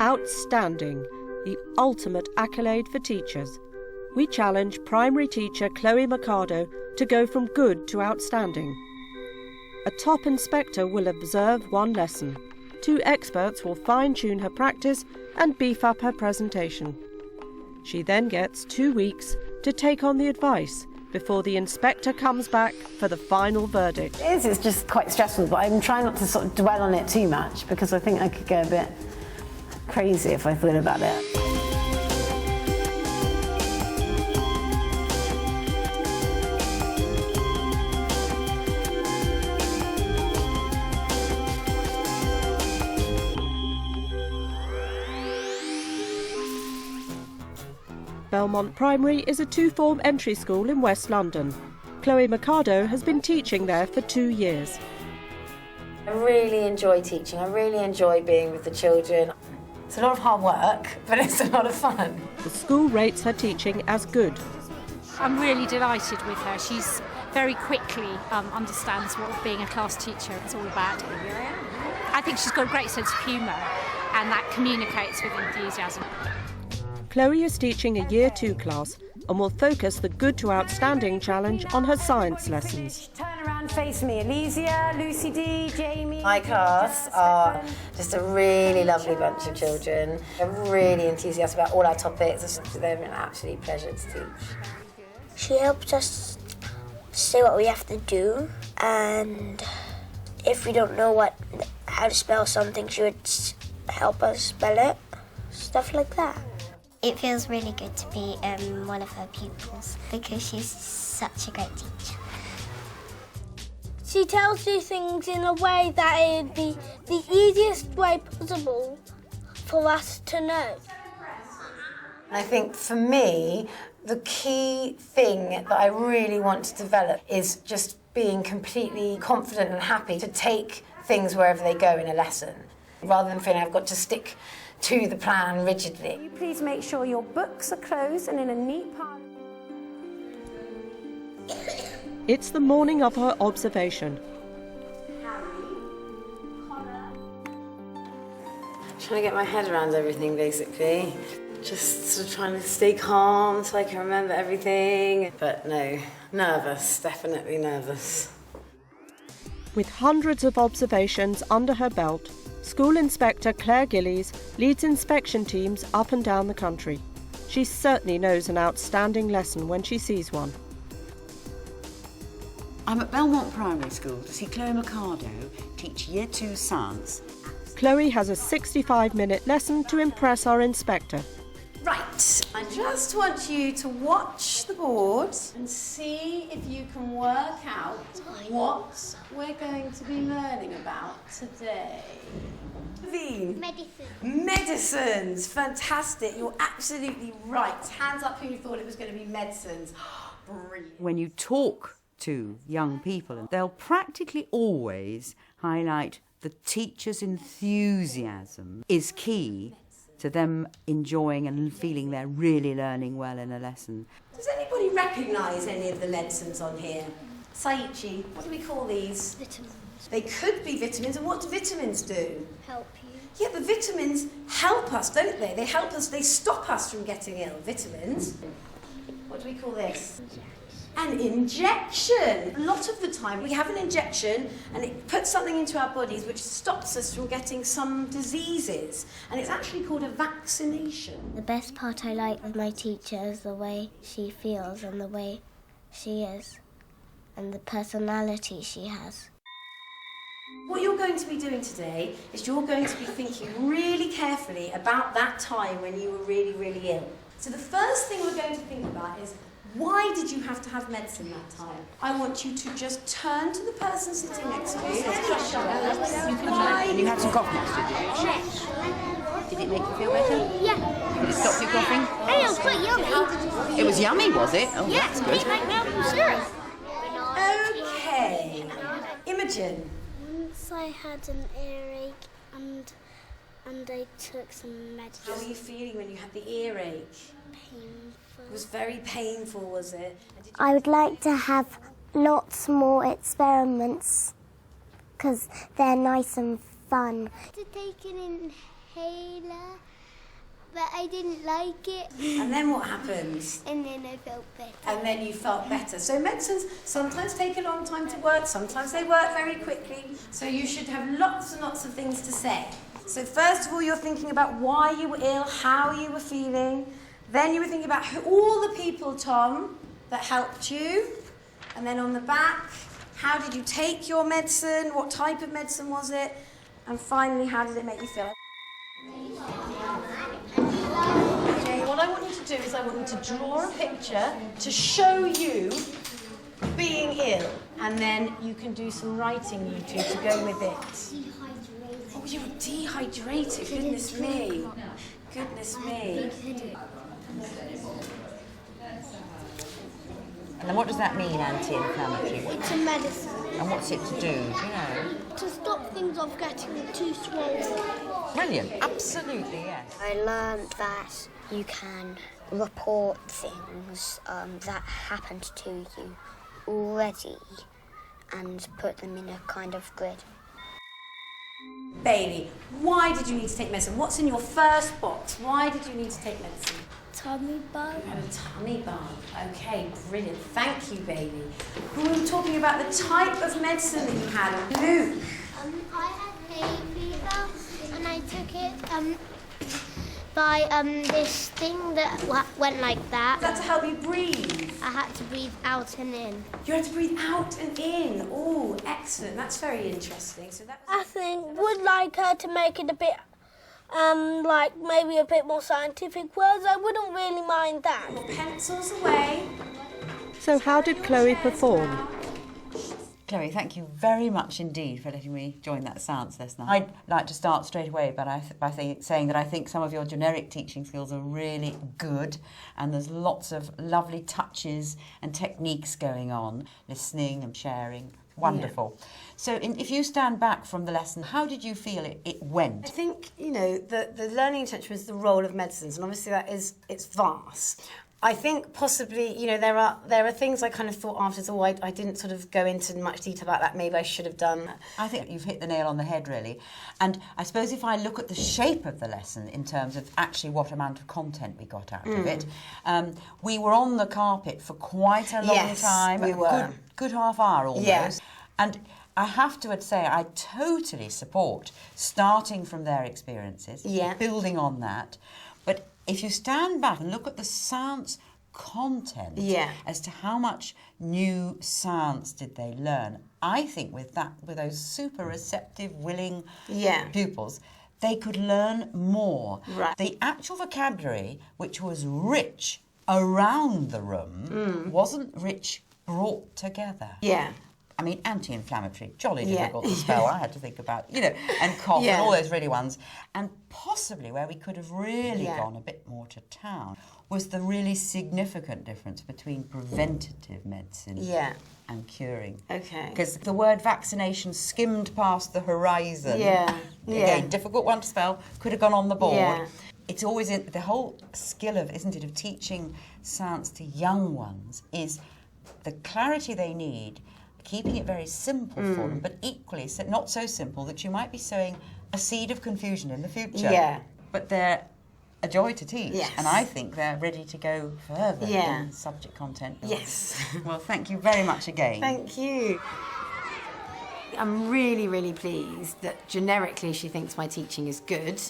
Outstanding, the ultimate accolade for teachers. We challenge primary teacher Chloe Mercado to go from good to outstanding. A top inspector will observe one lesson. 2 experts will fine-tune her practice and beef up her presentation. She then gets 2 weeks to take on the advice before the inspector comes back for the final verdict. It's just quite stressful, but I'm trying not to sort of dwell on it too much because I think I could go a bit crazy if I thought about it. Belmont Primary is a 2-form entry school in West London. Chloe Mercado has been teaching there for 2 years. I really enjoy teaching. I really enjoy being with the children. It's a lot of hard work, but it's a lot of fun. The school rates her teaching as good. I'm really delighted with her. She's very quickly understands what being a class teacher is all about. I think she's got a great sense of humour and that communicates with enthusiasm. Chloe is teaching a Year 2 class and will focus the Good to Outstanding challenge on her science lessons. Turn around, face me. Elysia, Lucy D, Jamie. My class are just a really lovely bunch of children. They're really enthusiastic about all our topics. They're an absolute pleasure to teach. She helps us say what we have to do, and if we don't know how to spell something, she would help us spell it, stuff like that. It feels really good to be one of her pupils because she's such a great teacher. She tells you things in a way that it would be the easiest way possible for us to know. I think for me, the key thing that I really want to develop is just being completely confident and happy to take things wherever they go in a lesson, rather than feeling I've got to stick to the plan rigidly. Will you please make sure your books are closed and in a neat pile? It's the morning of her observation. Trying to get my head around everything, basically. Just sort of trying to stay calm so I can remember everything. But no, nervous, definitely nervous. With hundreds of observations under her belt, School Inspector Claire Gillies leads inspection teams up and down the country. She certainly knows an outstanding lesson when she sees one. I'm at Belmont Primary School to see Chloe Mercado teach Year 2 science. Chloe has a 65-minute lesson to impress our inspector. Right, I just want you to watch the board and see if you can work out what we're going to be learning about today. Medicine. Medicines, fantastic. You're absolutely right. Hands up who thought it was going to be medicines. Brilliant. When you talk to young people, they'll practically always highlight the teacher's enthusiasm is key to them enjoying and feeling they're really learning well in a lesson. Does anybody recognise any of the medicines on here? Saichi, what do we call these? Vitamins. They could be vitamins, and what do vitamins do? Help you. Yeah, but vitamins help us, don't they? They help us, they stop us from getting ill. Vitamins. What do we call this? An injection. A lot of the time we have an injection and it puts something into our bodies which stops us from getting some diseases. And it's actually called a vaccination. The best part I like with my teacher is the way she feels and the way she is and the personality she has. What you're going to be doing today is you're going to be thinking really carefully about that time when you were really, really ill. So the first thing we're going to think about is, why did you have to have medicine that time? I want you to just turn to the person sitting next to you. And you had some cough drops, did you? Yes. Did it make you feel better? Yeah. Did it stop you coughing? Hey, it was quite yummy. It was yummy, was it? Oh, Yeah, that's it good. tastes like maple syrup. Okay. Imogen. Once I had an earache and I took some medicine. How were you feeling when you had the earache? Painful. It was very painful, was it? I would like to have lots more experiments because they're nice and fun. To take an inhaler but I didn't like it. And then what happened? And then I felt better. And then you felt better. So medicines sometimes take a long time to work, sometimes they work very quickly. So you should have lots and lots of things to say. So first of all, you're thinking about why you were ill, how you were feeling. Then you were thinking about all the people, Tom, that helped you. And then on the back, how did you take your medicine? What type of medicine was it? And finally, how did it make you feel? Okay, what I want you to do is I want you to draw a picture to show you being ill. And then you can do some writing, you two, to go with it. Oh, you were dehydrated. Goodness me. Goodness me. And then what does that mean, anti-inflammatory? It's a medicine. And what's it to do, do you know? To stop things off getting too swollen. Brilliant, absolutely, yes. I learned that you can report things that happened to you already and put them in a kind of grid. Bailey, why did you need to take medicine? What's in your first box? Why did you need to take medicine? Tummy bug. You had a tummy bug. Okay, brilliant. Thank you, Bailey. We were talking about the type of medicine that you had. Luke. I had hay fever and I took it by this thing that went like that. Is that to help you breathe? I had to breathe out and in. You had to breathe out and in. Oh, excellent. That's very interesting. So that was... I think would like her to make it a bit, like maybe a bit more scientific words. I wouldn't really mind that. Pencils away. So how did Chloe perform? Chloe, thank you very much indeed for letting me join that science lesson. I'd like to start straight away by saying that I think some of your generic teaching skills are really good, and there's lots of lovely touches and techniques going on, listening and sharing. Wonderful. Yeah. So if you stand back from the lesson, how did you feel it went? I think, you know, the learning intention was the role of medicines, and obviously it's vast. I think possibly, you know, there are things I kind of thought afterwards, I didn't sort of go into much detail about that, maybe I should have done. I think you've hit the nail on the head, really. And I suppose if I look at the shape of the lesson in terms of actually what amount of content we got out of it, we were on the carpet for quite a long time. We were. Good half hour almost. Yeah. And I have to say, I totally support starting from their experiences, building on that. But if you stand back and look at the science content as to how much new science did they learn, I think with those super receptive, willing pupils, they could learn more. Right. The actual vocabulary, which was rich around the room, wasn't rich brought together. Yeah. I mean, anti-inflammatory, jolly difficult to spell. I had to think about, you know, and cough and all those really ones. And possibly where we could have really gone a bit more to town was the really significant difference between preventative medicine and curing. Okay. Because the word vaccination skimmed past the horizon. Again, difficult one to spell, could have gone on the board. Yeah. It's always the whole skill of, isn't it, of teaching science to young ones is the clarity they need, keeping it very simple for them, but equally not so simple that you might be sowing a seed of confusion in the future. Yeah. But they're a joy to teach, Yes. and I think they're ready to go further than subject content. Yes. Well, thank you very much again. Thank you. I'm really, really pleased that generically she thinks my teaching is good.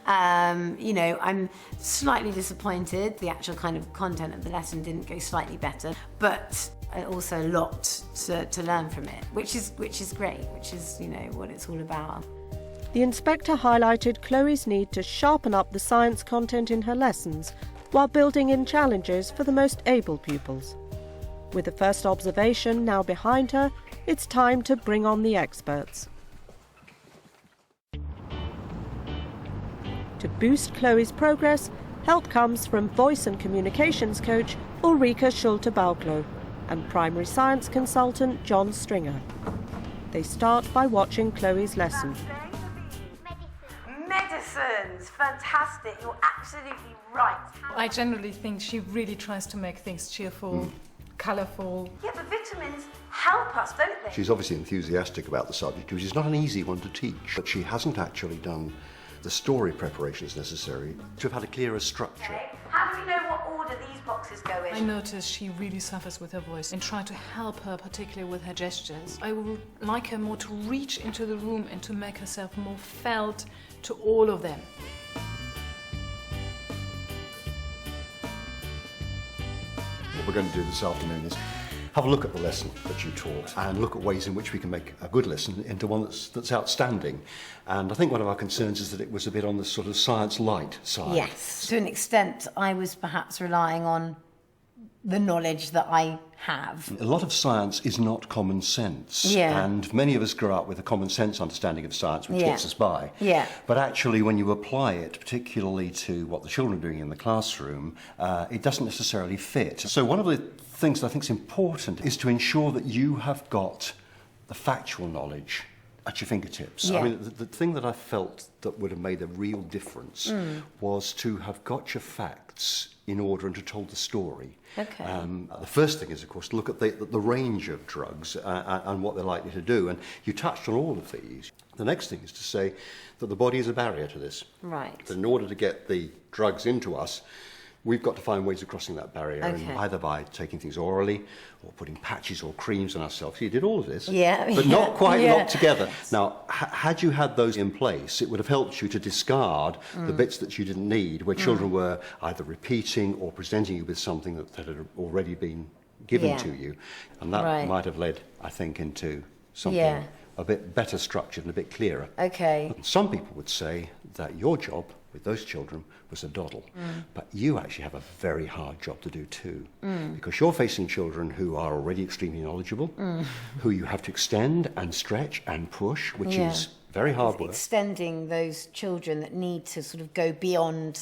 You know, I'm slightly disappointed the actual kind of content of the lesson didn't go slightly better, but also a lot to learn from it, which is great, which is, you know, what it's all about. The inspector highlighted Chloe's need to sharpen up the science content in her lessons while building in challenges for the most able pupils. With the first observation now behind her, it's time to bring on the experts. To boost Chloe's progress, help comes from voice and communications coach Ulrika Schulte-Bauklo and primary science consultant John Stringer. They start by watching Chloe's lesson. Medicines, fantastic. You're absolutely right. I generally think she really tries to make things cheerful, colourful. Yeah, but vitamins help us, don't they? She's obviously enthusiastic about the subject, which is not an easy one to teach, but she hasn't actually done the story preparations necessary to have had a clearer structure. How do we know what order these boxes go in? I notice she really suffers with her voice and try to help her, particularly with her gestures. I would like her more to reach into the room and to make herself more felt to all of them. What we're going to do this afternoon is have a look at the lesson that you taught and look at ways in which we can make a good lesson into one that's outstanding. And I think one of our concerns is that it was a bit on the sort of science light side. Yes, to an extent I was perhaps relying on the knowledge that I have. A lot of science is not common sense. Yeah. And many of us grow up with a common sense understanding of science which Yeah. gets us by. Yeah. But actually when you apply it, particularly to what the children are doing in the classroom, it doesn't necessarily fit. So one of the things that I think is important is to ensure that you have got the factual knowledge at your fingertips. Yeah. I mean, the thing that I felt that would have made a real difference was to have got your facts in order and to told the story. Okay. The first thing is, of course, to look at the range of drugs and what they're likely to do. And you touched on all of these. The next thing is to say that the body is a barrier to this. Right. That in order to get the drugs into us, we've got to find ways of crossing that barrier, Okay. and either by taking things orally or putting patches or creams on ourselves. You did all of this, Yeah, but yeah, not quite yeah. locked together. Now, had you had those in place, it would have helped you to discard the bits that you didn't need, where children were either repeating or presenting you with something that had already been given Yeah. to you. And that Right. might have led, I think, into something Yeah. a bit better structured and a bit clearer. Okay. Some people would say that your job with those children was a doddle, but you actually have a very hard job to do too, because you're facing children who are already extremely knowledgeable, who you have to extend and stretch and push, which Yeah. is very hard work. Extending those children that need to sort of go beyond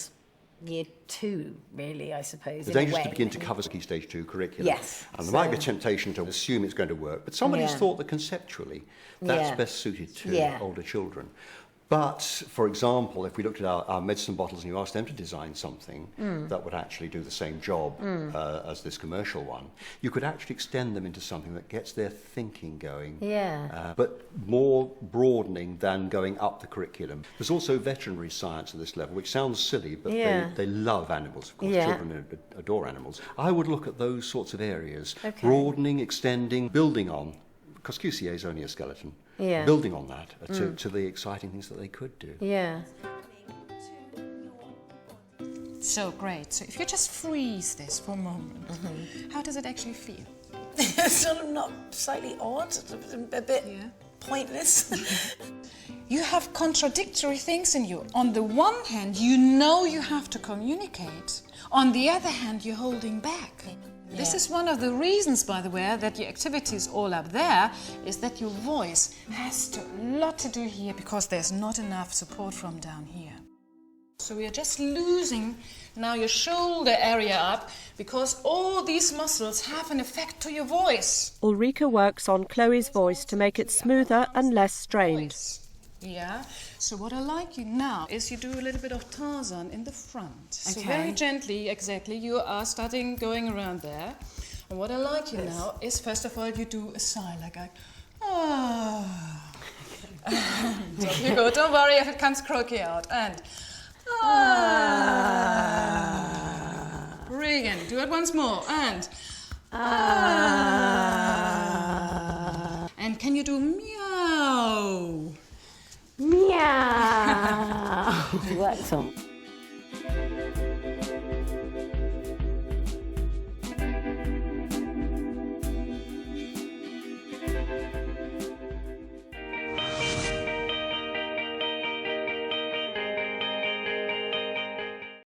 year 2, really, I suppose. The in a danger is to way. begin to cover key stage 2 curriculum. Yes, And there might be a so- temptation to assume it's going to work, but somebody's Yeah. thought that conceptually that's Yeah. best suited to Yeah. older children. But, for example, if we looked at our medicine bottles and you asked them to design something that would actually do the same job as this commercial one, you could actually extend them into something that gets their thinking going. Yeah. But more broadening than going up the curriculum. There's also veterinary science at this level, which sounds silly, but Yeah. they love animals. Of course, Yeah. children adore animals. I would look at those sorts of areas, Okay. broadening, extending, building on, because QCA is only a skeleton. Yeah. Building on that to the exciting things that they could do. Yeah. So great. So if you just freeze this for a moment, how does it actually feel? Sort of not slightly odd, a bit pointless. You have contradictory things in you. On the one hand, you know you have to communicate. On the other hand, you're holding back. This is one of the reasons, by the way, that your activity is all up there, is that your voice has a lot to do here because there's not enough support from down here. So we are just losing now your shoulder area up because all these muscles have an effect to your voice. Ulrika works on Chloe's voice to make it smoother and less strained. Yeah, so what I like you now is you do a little bit of Tarzan in the front. So Okay. very gently, exactly, you are starting going around there. And what I like you now is, first of all, you do a sigh like There you go, don't worry if it comes croaky out. And Brilliant, do it once more. And And can you do meow? Meow. Worked on.